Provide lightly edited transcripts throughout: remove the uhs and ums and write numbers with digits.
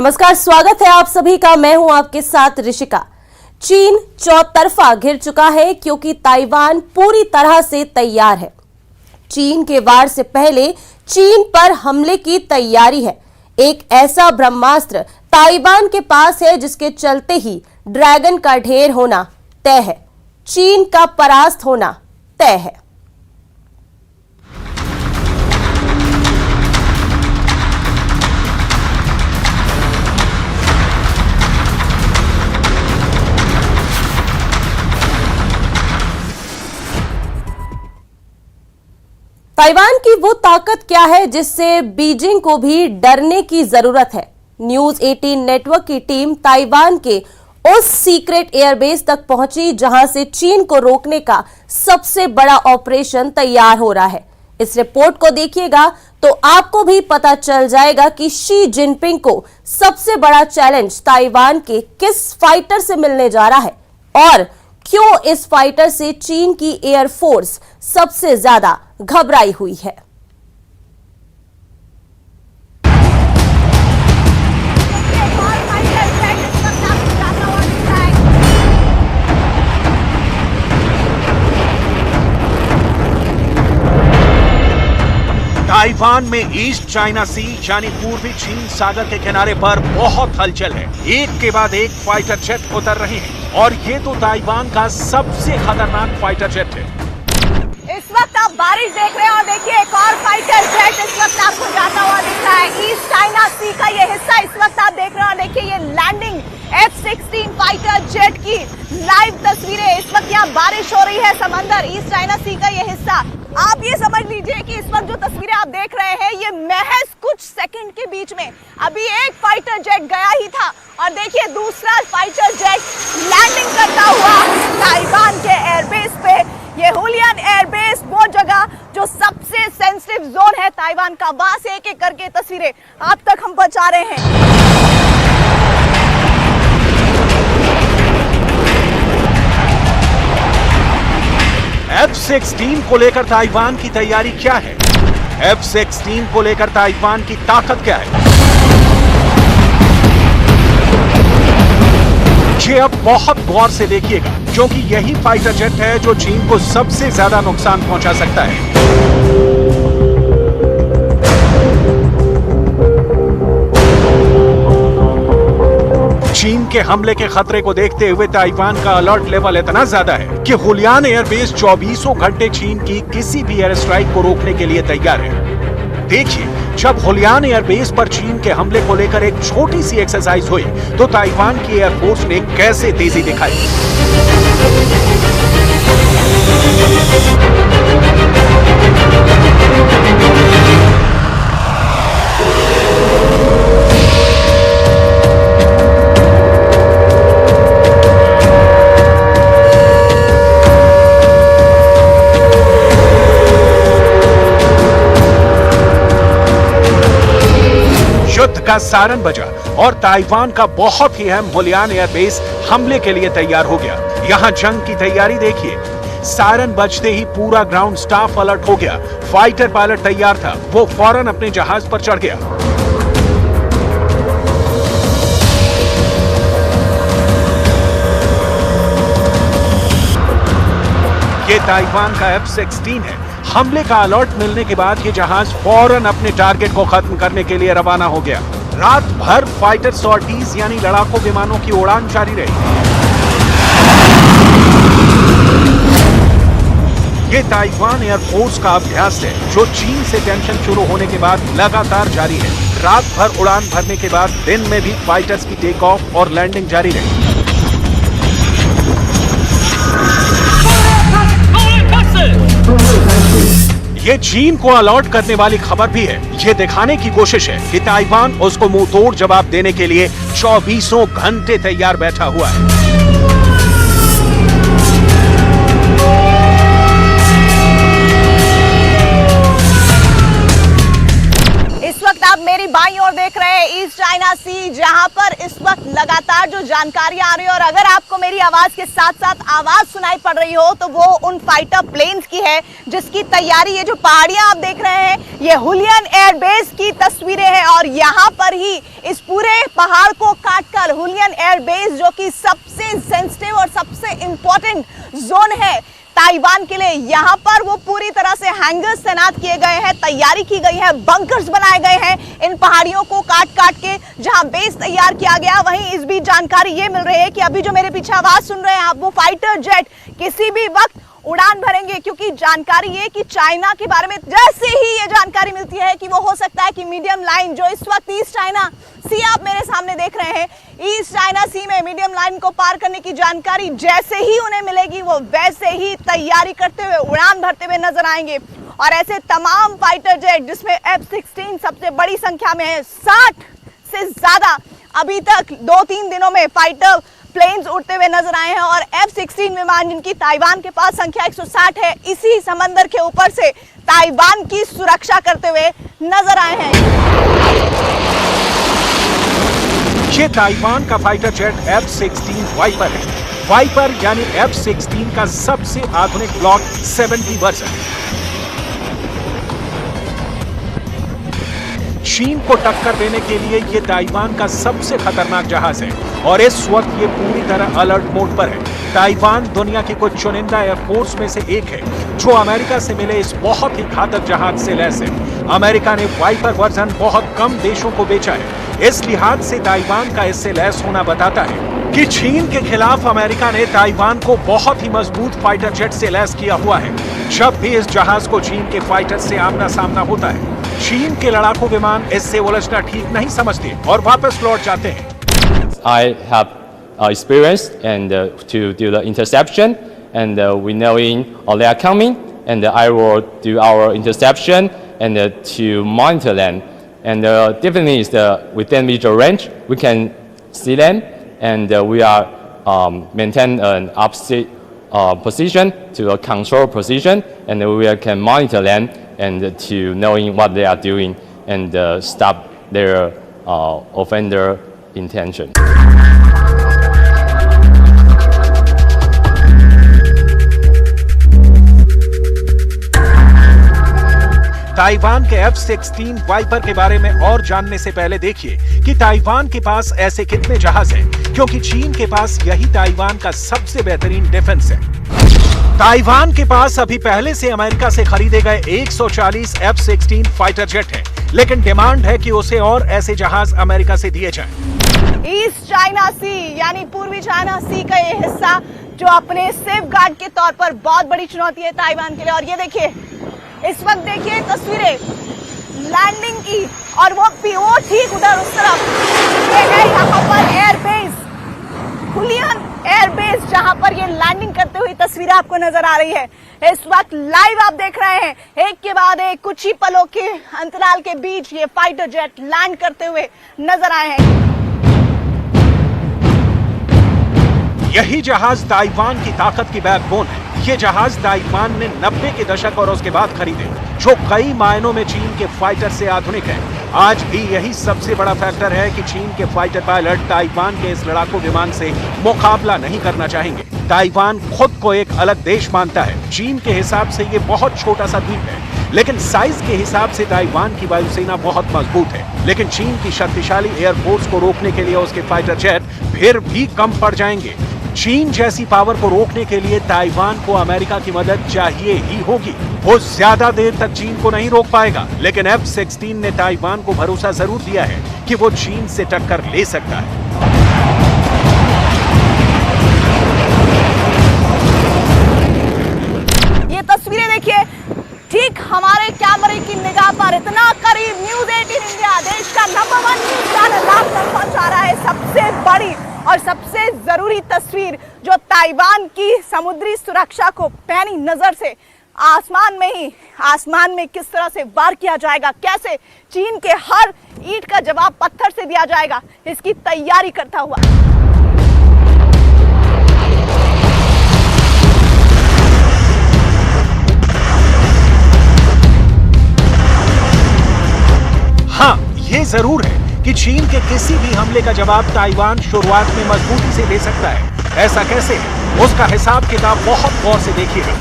नमस्कार, स्वागत है आप सभी का। मैं हूं आपके साथ ऋषिका। चीन चौतरफा घिर चुका है क्योंकि ताइवान पूरी तरह से तैयार है। चीन के वार से पहले चीन पर हमले की तैयारी है। एक ऐसा ब्रह्मास्त्र ताइवान के पास है जिसके चलते ही ड्रैगन का ढेर होना तय है, चीन का परास्त होना तय है। ताइवान की वो ताकत क्या है जिससे बीजिंग को भी डरने की जरूरत है। न्यूज 18 नेटवर्क की टीम ताइवान के उस सीक्रेट एयरबेस तक पहुंची जहां से चीन को रोकने का सबसे बड़ा ऑपरेशन तैयार हो रहा है। इस रिपोर्ट को देखिएगा तो आपको भी पता चल जाएगा कि शी जिनपिंग को सबसे बड़ा चैलेंज ताइवान के किस फाइटर से मिलने जा रहा है और क्यों इस फाइटर से चीन की एयरफोर्स सबसे ज्यादा घबराई हुई है। ताइवान में ईस्ट चाइना सी यानी पूर्वी चीन सागर के किनारे पर बहुत हलचल है। एक के बाद एक फाइटर जेट उतर रहे हैं और ये तो ताइवान का सबसे खतरनाक फाइटर जेट है। इस वक्त आप बारिश देख रहे हैं और देखिए एक और फाइटर जेट इस वक्त आपको जाता हुआ दिख रहा है। ईस्ट चाइना सी का ये हिस्सा इस वक्त आप देख रहे हैं और देखिए ये लैंडिंग F-16 फाइटर जेट की लाइव तस्वीरें। इस वक्त यहाँ बारिश हो रही है, समंदर ईस्ट चाइना सी का ये हिस्सा। आप ये समझ लीजिए कि इस वक्त जो तस्वीरें आप देख रहे हैं ये महज कुछ सेकंड के बीच में अभी एक फाइटर जेट गया ही था और देखिए दूसरा फाइटर जेट लैंडिंग करता हुआ ताइवान के एयरबेस पे। ये हुलियन एयरबेस वो जगह जो सबसे सेंसिटिव जोन है ताइवान का, वहां से एक एक करके तस्वीरें आप तक हम पहुंचा रहे हैं। F-16 को लेकर ताइवान की तैयारी क्या है? F-16 को लेकर ताइवान की ताकत क्या है? ये अब बहुत गौर से देखिएगा क्योंकि यही फाइटर जेट है जो चीन को सबसे ज्यादा नुकसान पहुंचा सकता है। चीन के हमले के खतरे को देखते हुए ताइवान का अलर्ट लेवल इतना ज्यादा है कि हुलियान एयरबेस 24 घंटे चीन की किसी भी एयर स्ट्राइक को रोकने के लिए तैयार है। देखिए, जब हुलियान एयरबेस पर चीन के हमले को लेकर एक छोटी सी एक्सरसाइज हुई तो ताइवान की एयरफोर्स ने कैसे तेजी दिखाई। का सारन बजा और ताइवान का बहुत ही अहम हुलियान एयरबेस हमले के लिए तैयार हो गया। यहां जंग की तैयारी देखिए। सारन बजते ही पूरा ग्राउंड स्टाफ अलर्ट हो गया। फाइटर पायलट तैयार था, वो फौरन अपने जहाज पर चढ़ गया। ये ताइवान का F-16 है। हमले का अलर्ट मिलने के बाद ये जहाज फौरन अपने टारगेट को खत्म करने के लिए रवाना हो गया। रात भर फाइटर सॉर्टीज यानी लड़ाकू विमानों की उड़ान जारी रही। ये ताइवान एयरफोर्स का अभ्यास है जो चीन से टेंशन शुरू होने के बाद लगातार जारी है। रात भर उड़ान भरने के बाद दिन में भी फाइटर्स की टेक ऑफ और लैंडिंग जारी रही। ये चीन को अलर्ट करने वाली खबर भी है। ये दिखाने की कोशिश है कि ताइवान उसको मुंह तोड़ जवाब देने के लिए 24 घंटे तैयार बैठा हुआ है। इस वक्त आप मेरी बाईं ओर देख रहे हैं ईस्ट चाइना सी, जहां पर इस वक्त लगातार जो जानकारी आ रही है, और अगर आपको मेरी आवाज के साथ साथ आवाज सुनाई पड़ रही हो तो वो उन फाइटर प्लेन्स की है जिसकी तैयारी, ये जो पहाड़ियां आप देख रहे हैं ये हुलियन एयरबेस की तस्वीरें हैं। और यहाँ पर ही इस पूरे पहाड़ को काटकर हुलियन एयरबेस, जो कि सबसे सेंसिटिव और सबसे इंपॉर्टेंट जोन है ताइवान के लिए, यहाँ पर वो पूरी तरह से हैंगर्स तैनात किए गए हैं, तैयारी की गई है, बंकर्स बनाए गए हैं इन पहाड़ियों को काट काट के जहां बेस तैयार किया गया। वहीं इस बीच जानकारी ये मिल रही है कि अभी जो मेरे पीछे आवाज सुन रहे हैं आप, वो फाइटर जेट किसी भी वक्त उड़ान भरेंगे, क्योंकि जानकारी ये कि चाइना के बारे में जैसे ही ये जानकारी मिलती है कि वो हो सकता है कि मीडियम लाइन जो इस वक्त ईस्ट चाइना सी आप मेरे सामने देख रहे हैं, ईस्ट चाइना सी में मीडियम लाइन को पार करने की जानकारी जैसे ही उन्हें मिलेगी वो वैसे ही तैयारी करते हुए उड़ान भरते हुए नजर आएंगे। और ऐसे तमाम फाइटर जेट जिसमें F-16 सबसे बड़ी संख्या में है, 60 से ज्यादा अभी तक 2-3 दिनों में फाइटर प्लेन्स उड़ते हुए नजर आए हैं। और F-16 विमान जिनकी ताइवान के पास संख्या 160 है, इसी समंदर के ऊपर से ताइवान की सुरक्षा करते हुए नजर आए हैं। ये ताइवान का फाइटर जेट F-16 वाइपर है। वाइपर यानी F-16 का सबसे आधुनिक ब्लॉक 70 वर्जन है। चीन को टक्कर देने के लिए ये ताइवान का सबसे खतरनाक जहाज है और इस वक्त ये पूरी तरह अलर्ट मोड पर है। ताइवान दुनिया की कुछ चुनिंदा एयरफोर्स में से एक है जो अमेरिका से मिले इस बहुत ही घातक जहाज से लैस है। अमेरिका ने वाइपर वर्जन बहुत कम देशों को बेचा है। इस लिहाज से ताइवान का इससे लैस होना बताता है कि चीन के खिलाफ अमेरिका ने ताइवान को बहुत ही मजबूत फाइटर जेट से लैस किया हुआ है। जब भी इस जहाज को चीन के फाइटर से आमना सामना होता है, चीन के लड़ाकू विमान इससे उलझना ठीक नहीं समझते और वापस लौट जाते हैं। I have experience and to do the interception, and we knowing they are coming, and I will do our interception and to monitor them. And definitely is within visual range we can see them, and we are maintain an opposite position to a control position, and we can monitor them and to knowing what they are doing and stop their offender intention. Taiwan के F-16 wiper के बारे में और जानने से पहले देखिए कि ताइवान के पास ऐसे कितने जहाज हैं, क्योंकि चीन के पास यही ताइवान का सबसे बेहतरीन डिफेंस है। ताइवान के पास अभी पहले से अमेरिका से खरीदे गए 140 F-16 फाइटर जेट हैं, लेकिन डिमांड है कि उसे और ऐसे जहाज अमेरिका से दिए जाएं। ईस्ट चाइना सी यानी पूर्वी चाइना सी का ये हिस्सा जो अपने सेफ गार्ड के तौर पर बहुत बड़ी चुनौती है ताइवान के लिए। और ये देखिए, इस वक्त देखिए तस्वीरें लैंडिंग की, और वो ठीक उधर उस तरफ ये है यहाँ पर एयरबेस, हुलियन एयरबेस, जहां पर ये लैंडिंग करते हुए तस्वीरें आपको नजर आ रही है। इस वक्त लाइव आप देख रहे हैं, एक के बाद एक कुछ ही पलों के अंतराल के बीच ये फाइटर जेट लैंड करते हुए नजर आए हैं। यही जहाज ताइवान की ताकत की बैकबोन है। ये जहाज ताइवान ने 90 के दशक और उसके बाद खरीदे, जो कई मायनों में चीन के फाइटर से आधुनिक है। आज भी यही सबसे बड़ा फैक्टर है कि चीन के फाइटर पायलट ताइवान के इस लड़ाकू विमान से मुकाबला नहीं करना चाहेंगे। ताइवान खुद को एक अलग देश मानता है। चीन के हिसाब से ये बहुत छोटा सा द्वीप है, लेकिन साइज के हिसाब से ताइवान की वायुसेना बहुत मजबूत है। लेकिन चीन की शक्तिशाली एयरफोर्स को रोकने के लिए उसके फाइटर जेट फिर भी कम पड़ जाएंगे। चीन जैसी पावर को रोकने के लिए ताइवान को अमेरिका की मदद चाहिए ही होगी। वो ज्यादा देर तक चीन को नहीं रोक पाएगा, लेकिन F-16 ने ताइवान को भरोसा जरूर दिया है कि वो चीन से टक्कर ले सकता है। ये तस्वीरें देखिए, ठीक हमारे कैमरे की निगाह पर इतना करीब न्यूज़ 18 इंडिया, देश का नंबर 1 न्यूज़ चैनल आप तक पहुंचा रहा है सबसे बड़ी और सबसे जरूरी तस्वीर, जो ताइवान की समुद्री सुरक्षा को पैनी नजर से आसमान में किस तरह से वार किया जाएगा, कैसे चीन के हर ईंट का जवाब पत्थर से दिया जाएगा, इसकी तैयारी करता हुआ। हाँ, ये जरूर है कि चीन के किसी भी हमले का जवाब ताइवान शुरुआत में मजबूती से दे सकता है। ऐसा कैसे है, उसका हिसाब किताब बहुत गौर से देखिएगा।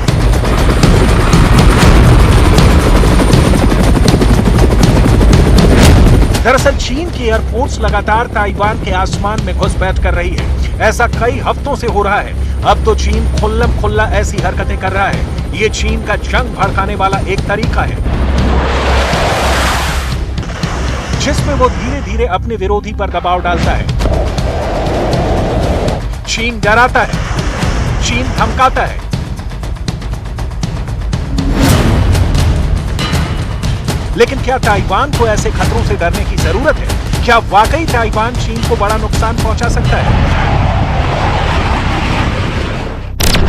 दरअसल चीन की एयरफोर्स लगातार ताइवान के आसमान में घुसपैठ कर रही है। ऐसा कई हफ्तों से हो रहा है। अब तो चीन खुल्लम खुल्ला ऐसी हरकतें कर रहा है। ये चीन का जंग भड़काने वाला एक तरीका है, जिसमें वो धीरे धीरे अपने विरोधी पर दबाव डालता है। चीन डराता है, चीन धमकाता है। लेकिन क्या ताइवान को ऐसे खतरों से डरने की जरूरत है? क्या वाकई ताइवान चीन को बड़ा नुकसान पहुंचा सकता है?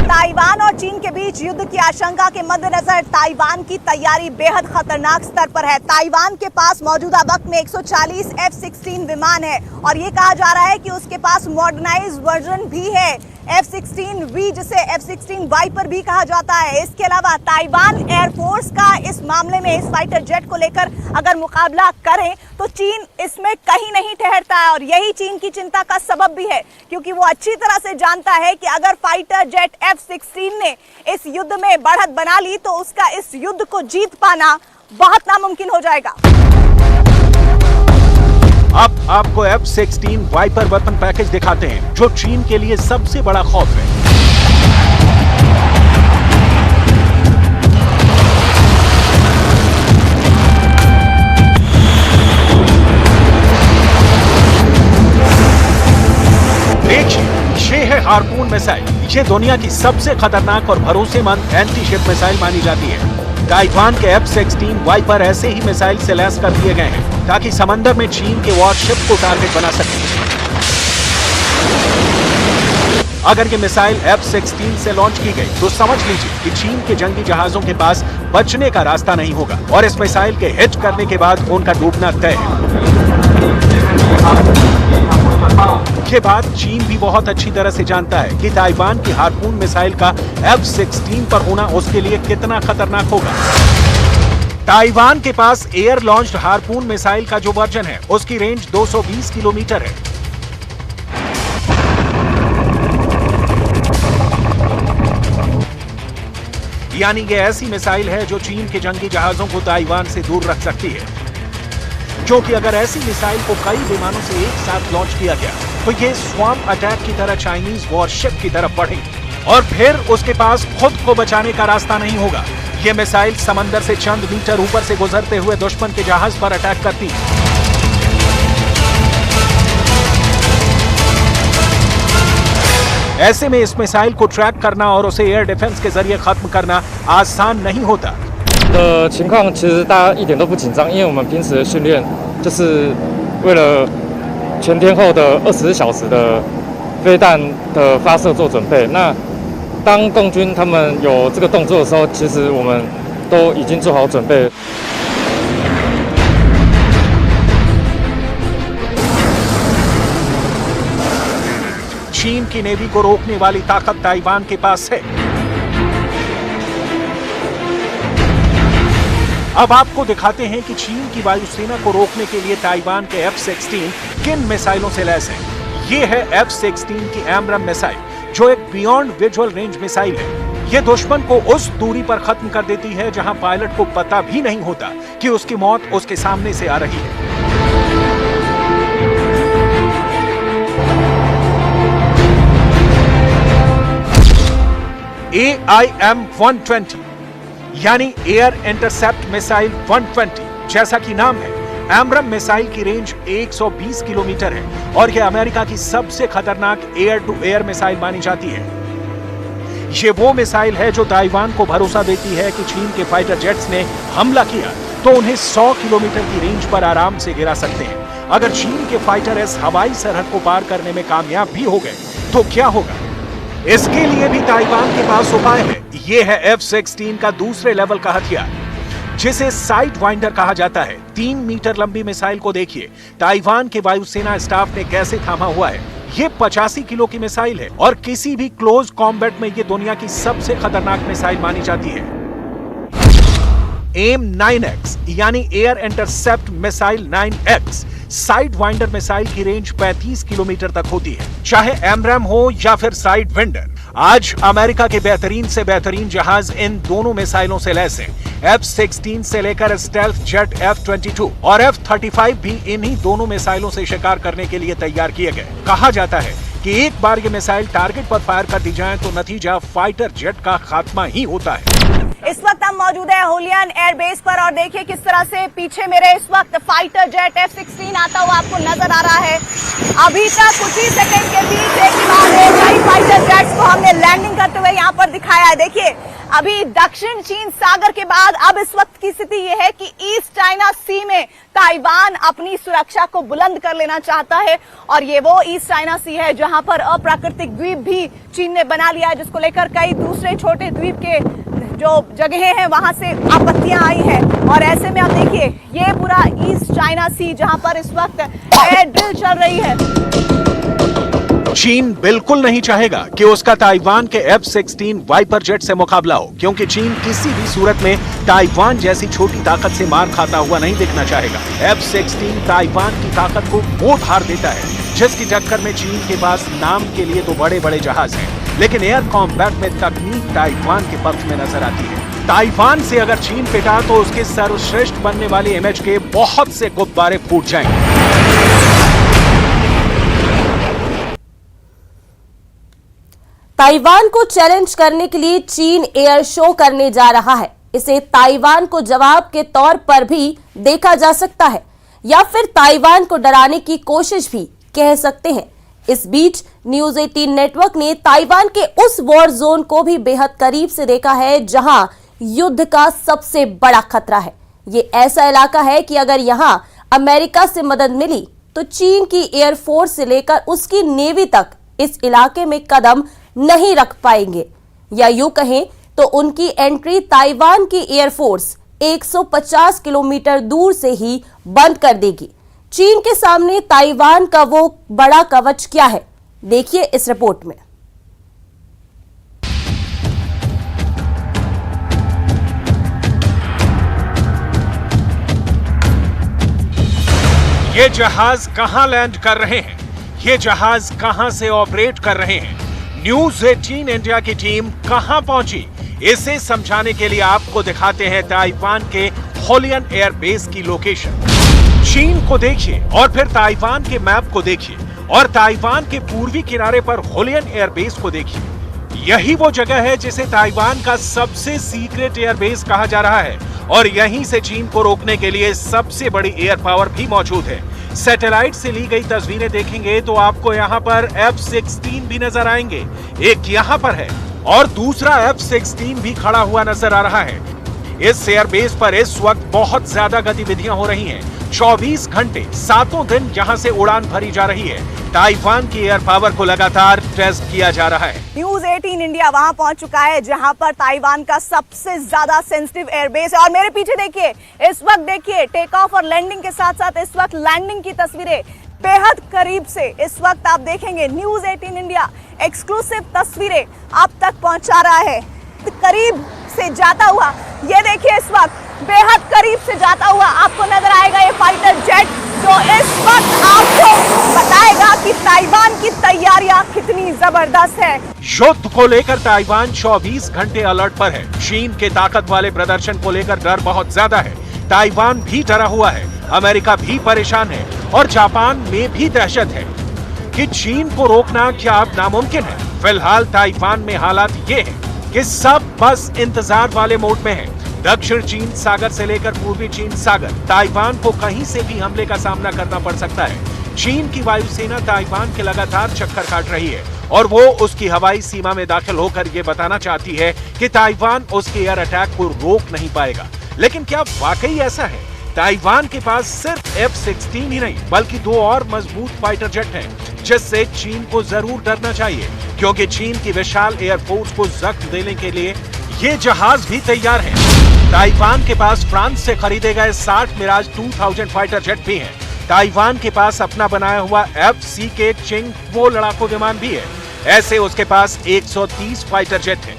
ताइवान और चीन के बीच युद्ध की आशंका के मद्देनजर ताइवान की तैयारी बेहद खतरनाक स्तर पर है। ताइवान के पास मौजूदा वक्त में 140 F-16 विमान है और ये कहा जा रहा है कि उसके पास मॉडर्नाइज्ड वर्जन भी है, F-16V, जिसे F-16 वाइपर भी कहा जाता है। इसके अलावा ताइवान एयरफोर्स का इस मामले में, इस फाइटर जेट को लेकर अगर मुकाबला करें तो चीन इसमें कहीं नहीं ठहरता है और यही चीन की चिंता का सबब भी है, क्योंकि वो अच्छी तरह से जानता है कि अगर फाइटर जेट F-16 ने इस युद्ध में बढ़त बना ली तो उसका इस युद्ध को जीत पाना बहुत नामुमकिन हो जाएगा। अब आपको F-16 वाइपर वेपन पैकेज दिखाते हैं, जो चीन के लिए सबसे बड़ा खौफ है। देखिए, ये है हार्पून मिसाइल। ये दुनिया की सबसे खतरनाक और भरोसेमंद एंटी शिप मिसाइल मानी जाती है। ताइवान के F-16 वाइपर ऐसे ही मिसाइल से लैस कर दिए गए हैं ताकि समंदर में चीन के वॉरशिप को टारगेट बना सके। अगर ये मिसाइल F-16 से लॉन्च की गई तो समझ लीजिए कि चीन के जंगी जहाजों के पास बचने का रास्ता नहीं होगा और इस मिसाइल के हिट करने के बाद उनका डूबना तय है। के बाद चीन भी बहुत अच्छी तरह से जानता है कि ताइवान की हार्पून मिसाइल का F-16 पर होना उसके लिए कितना खतरनाक होगा। ताइवान के पास एयर लॉन्च्ड हार्पून मिसाइल का जो वर्जन है, उसकी रेंज 220 किलोमीटर है। यानी ये ऐसी मिसाइल है जो चीन के जंगी जहाजों को ताइवान से दूर रख सकती है, क्योंकि अगर ऐसी मिसाइल को कई विमानों से एक साथ लॉन्च किया गया तो ये स्वैम्प अटैक की तरह चाइनीज वॉरशिप की तरफ बढ़ेगी और फिर उसके पास खुद को बचाने का रास्ता नहीं होगा। ये मिसाइल समंदर से चंद मीटर ऊपर से गुजरते हुए दुश्मन के जहाज पर अटैक करती है। ऐसे में इस मिसाइल को ट्रैक करना और उसे एयर डिफेंस के जरिए खत्म करना आसान नहीं होता। 的情况其实大家一点都不紧张，因为我们平时的训练就是为了全天候的24小时的飞弹的发射做准备。那当共军他们有这个动作的时候，其实我们都已经做好准备。 चीन की नेवी को रोकने वाली ताकत ताइवान के पास है। अब आपको दिखाते हैं कि चीन की वायुसेना को रोकने के लिए ताइवान के F-16 किन मिसाइलों से लैस है। ये है F-16 की एमरम मिसाइल, जो एक बियॉन्ड विजुअल रेंज मिसाइल है। ये दुश्मन को उस दूरी पर खत्म कर देती है जहां पायलट को पता भी नहीं होता कि उसकी मौत उसके सामने से आ रही है। AIM-120 यानी एयर इंटरसेप्ट मिसाइल 120, जैसा कि नाम है, एमरम मिसाइल की रेंज 120 किलोमीटर है और यह अमेरिका की सबसे खतरनाक एयर टू एयर मिसाइल मानी जाती है। ये वो मिसाइल है जो ताइवान को भरोसा देती है कि चीन के फाइटर जेट्स ने हमला किया तो उन्हें 100 किलोमीटर की रेंज पर आराम से गिरा सकते हैं। अगर चीन के फाइटर इस हवाई सरहद को पार करने में कामयाब भी हो गए तो क्या होगा? इसके लिए भी ताइवान के पास उपाय है। ये है F-16 का दूसरे लेवल का हथियार, जिसे साइड वाइंडर कहा जाता है। 3 मीटर लंबी मिसाइल को देखिए ताइवान के वायुसेना स्टाफ ने कैसे थामा हुआ है। ये 85 किलो की मिसाइल है और किसी भी क्लोज कॉम्बैट में ये दुनिया की सबसे खतरनाक मिसाइल मानी जाती है। AIM-9X यानी air intercept missile 9X side winder missile की रेंज 35 किलोमीटर तक होती है, चाहे एमरैम हो या फिर साइड विंडर। आज अमेरिका के बेहतरीन से बेहतरीन जहाज इन दोनों मिसाइलों से लैस हैं। F-16 से लेकर स्टेल्थ जेट F-22 और F-35 भी इन्हीं दोनों मिसाइलों से शिकार करने के लिए तैयार किए गए। कहा जाता है कि एक बार ये मिसाइल टारगेट पर फायर कर दी जाए तो नतीजा फाइटर जेट का खात्मा ही होता है। इस वक्त हम मौजूद है हुलियन एयरबेस पर और देखिए किस तरह से पीछे मेरे इस वक्त फाइटर जेट F-16 आता हुआ आपको नजर आ रहा है। अभी तक कुछ ही सेकंड के बीच एक के बाद एक कई फाइटर जेट्स को हमने लैंडिंग करते हुए यहाँ पर दिखाया है। देखिए अभी दक्षिण चीन सागर के बाद अब इस वक्त की स्थिति यह है कि ईस्ट चाइना सी में ताइवान अपनी सुरक्षा को बुलंद कर लेना चाहता है और ये वो ईस्ट चाइना सी है जहां पर अप्राकृतिक द्वीप भी चीन ने बना लिया है, जिसको लेकर कई दूसरे छोटे द्वीप के जो जगहें हैं वहां से आपत्तियां आई हैं। और ऐसे में अब देखिए ये पूरा ईस्ट चाइना सी जहां पर इस वक्त एयर ड्रिल चल रही है। चीन बिल्कुल नहीं चाहेगा कि उसका ताइवान के F-16 वाइपर जेट से मुकाबला हो, क्योंकि चीन किसी भी सूरत में ताइवान जैसी छोटी ताकत से मार खाता हुआ नहीं दिखना चाहेगा। F-16 ताइवान की ताकत को मोड़ हार देता है, जिसकी टक्कर में चीन के पास नाम के लिए तो बड़े बड़े जहाज हैं, लेकिन एयर कॉम्बैट में तकनीक ताइवान के पक्ष में नजर आती है। ताइवान से अगर चीन पिटा तो उसके सर्वश्रेष्ठ बनने वाली इमेज के बहुत से गुब्बारे फूट जाएंगे। ताइवान को चैलेंज करने के लिए चीन एयर शो करने जा रहा है। इसे ताइवान को जवाब के तौर पर भी देखा जा सकता है या फिर ताइवान को डराने की कोशिश भी कह सकते हैं। इस बीच न्यूज 18 नेटवर्क ने ताइवान के उस वॉर जोन को भी बेहद करीब से देखा है जहां युद्ध का सबसे बड़ा खतरा है। ये ऐसा इलाका है कि अगर यहां अमेरिका से मदद मिली तो चीन की एयरफोर्स से लेकर उसकी नेवी तक इस इलाके में कदम नहीं रख पाएंगे, या यूं कहें तो उनकी एंट्री ताइवान की एयरफोर्स 150 किलोमीटर दूर से ही बंद कर देगी। चीन के सामने ताइवान का वो बड़ा कवच क्या है, देखिए इस रिपोर्ट में। ये जहाज कहां लैंड कर रहे हैं, ये जहाज कहां से ऑपरेट कर रहे हैं, न्यूज 18 इंडिया की टीम कहां पहुंची, इसे समझाने के लिए आपको दिखाते हैं ताइवान के हुलियन एयरबेस की लोकेशन। चीन को देखिए और फिर ताइवान के मैप को देखिए और ताइवान के पूर्वी किनारे पर हुलियन एयरबेस को देखिए। यही वो जगह है जिसे ताइवान का सबसे सीक्रेट एयरबेस कहा जा रहा है और यहीं से चीन को रोकने के लिए सबसे बड़ी एयर पावर भी मौजूद है। सैटेलाइट से ली गई तस्वीरें देखेंगे तो आपको यहाँ पर F-16 भी नजर आएंगे, एक यहाँ पर है और दूसरा F-16 भी खड़ा हुआ नजर आ रहा है। इस एयरबेस पर इस वक्त बहुत ज्यादा गतिविधियां हो रही हैं। 24 घंटे 7 दिन यहां से उड़ान भरी जा रही है। ताइवान की एयर पावर को लगातार टेस्ट किया जा रहा है। न्यूज 18 इंडिया वहां पहुंच चुका है जहां पर ताइवान का सबसे ज्यादा सेंसिटिव एयरबेस है और मेरे पीछे देखिए, इस वक्त देखिए टेक ऑफ और लैंडिंग के साथ साथ इस वक्त लैंडिंग की तस्वीरें बेहद करीब से इस वक्त आप देखेंगे। न्यूज 18 इंडिया एक्सक्लूसिव तस्वीरें आप तक पहुंचा रहा है, करीब से जाता हुआ। ये देखिए इस वक्त बेहद करीब से जाता हुआ आपको नजर आएगा ये फाइटर जेट, जो इस वक्त आपको बताएगा कि ताइवान की तैयारियां कितनी जबरदस्त है। युद्ध को लेकर ताइवान 24 घंटे अलर्ट पर है। चीन के ताकत वाले प्रदर्शन को लेकर डर बहुत ज्यादा है। ताइवान भी डरा हुआ है, अमेरिका भी परेशान है और जापान में भी दहशत है कि चीन को रोकना क्या अब नामुमकिन है। फिलहाल ताइवान में हालात ये हैं कि सब बस इंतजार वाले मोड में है। दक्षिण चीन सागर से लेकर पूर्वी चीन सागर, ताइवान को कहीं से भी हमले का सामना करना पड़ सकता है। चीन की वायुसेना ताइवान के लगातार चक्कर काट रही है और वो उसकी हवाई सीमा में दाखिल होकर ये बताना चाहती है कि ताइवान उसके एयर अटैक को रोक नहीं पाएगा। लेकिन क्या वाकई ऐसा है? ताइवान के पास सिर्फ F-16 ही नहीं बल्कि 2 और मजबूत फाइटर जेट हैं, जिससे चीन को जरूर डरना चाहिए, क्योंकि चीन की विशाल एयरफोर्स को जख्म देने के लिए ये जहाज भी तैयार हैं। ताइवान के पास फ्रांस से खरीदे गए 60 मिराज 2000 फाइटर जेट भी हैं। ताइवान के पास अपना बनाया हुआ F-CK चिंग वो लड़ाकू विमान भी है। ऐसे उसके पास 130 फाइटर जेट हैं।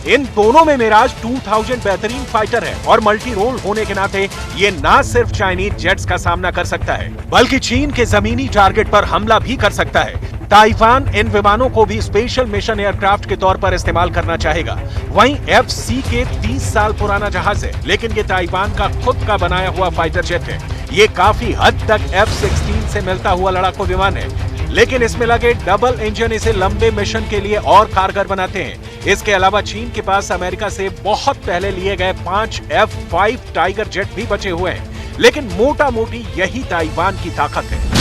इन दोनों में मिराज 2000 बेहतरीन फाइटर है और मल्टी रोल होने के नाते ये ना सिर्फ चाइनीज जेट्स का सामना कर सकता है बल्कि चीन के जमीनी टारगेट पर हमला भी कर सकता है। ताइवान इन विमानों को भी स्पेशल मिशन एयरक्राफ्ट के तौर पर इस्तेमाल करना चाहेगा। वहीं FC के 30 साल पुराना जहाज है, लेकिन ये ताइवान का खुद का बनाया हुआ फाइटर जेट है। ये काफी हद तक F-16 से मिलता हुआ लड़ाकू विमान है, लेकिन इसमें लगे डबल इंजन इसे लंबे मिशन के लिए और कारगर बनाते हैं। इसके अलावा चीन के पास अमेरिका से बहुत पहले लिए गए 5 F-5 टाइगर जेट भी बचे हुए हैं, लेकिन मोटा मोटी यही ताइवान की ताकत है।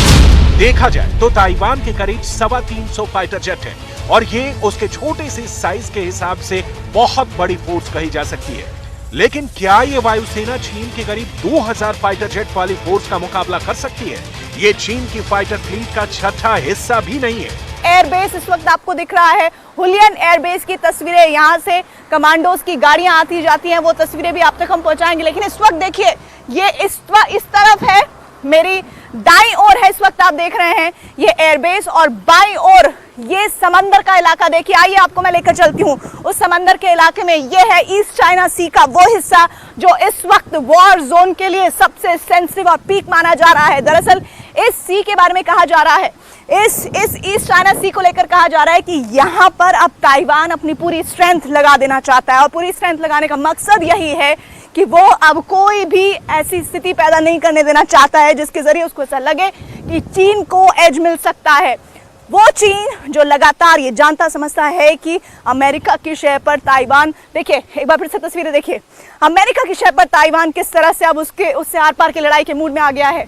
देखा जाए तो ताइवान के करीब 350 फाइटर जेट हैं और ये उसके छोटे से साइज के हिसाब से बहुत बड़ी फोर्स कही जा सकती है। लेकिन क्या ये वायुसेना चीन के करीब 2000 फाइटर जेट वाली फोर्स का मुकाबला कर सकती है? ये चीन की फाइटर फ्लीट का छठा हिस्सा भी नहीं है। एयरबेस इस वक्त आपको दिख रहा है, हुलियन एयरबेस की तस्वीरें, यहाँ से कमांडोज की गाड़ियां आती जाती हैं, वो तस्वीरें भी आप तक हम पहुंचाएंगे। लेकिन इस वक्त देखिए, ये इस तरफ है, मेरी दाईं ओर है, इस वक्त आप देख रहे हैं ये एयरबेस, और बाईं ओर ये समंदर का इलाका देखिए। आइए आपको मैं लेकर चलती हूँ उस समंदर के इलाके में। ये है ईस्ट चाइना सी का वो हिस्सा जो इस वक्त वॉर जोन के लिए सबसे सेंसिटिव और पीक माना जा रहा है। दरअसल इस सी के बारे में कहा जा रहा है, इस ईस्ट चाइना सी को लेकर कहा जा रहा है कि यहाँ पर अब ताइवान अपनी पूरी स्ट्रेंथ लगा देना चाहता है, और पूरी स्ट्रेंथ लगाने का मकसद यही है कि वो अब कोई भी ऐसी स्थिति पैदा नहीं करने देना चाहता है जिसके जरिए उसको ऐसा लगे कि चीन को एज मिल सकता है। वो चीन जो लगातार ये जानता समझता है कि अमेरिका की शह पर ताइवान, देखिए एक बार फिर से तस्वीरें देखिए, अमेरिका की शह पर ताइवान किस तरह से अब उससे आर पार की लड़ाई के मूड में आ गया है।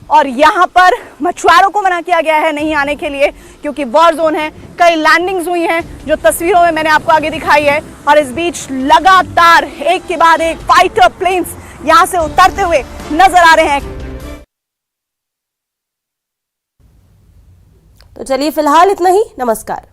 और यहाँ पर मछुआरों को मना किया गया है नहीं आने के लिए, क्योंकि वॉर जोन है। कई लैंडिंग्स हुई हैं जो तस्वीरों में मैंने आपको आगे दिखाई है, और इस बीच लगातार एक के बाद एक फाइटर प्लेन्स यहाँ से उतरते हुए नजर आ रहे हैं। तो चलिए फिलहाल इतना ही, नमस्कार।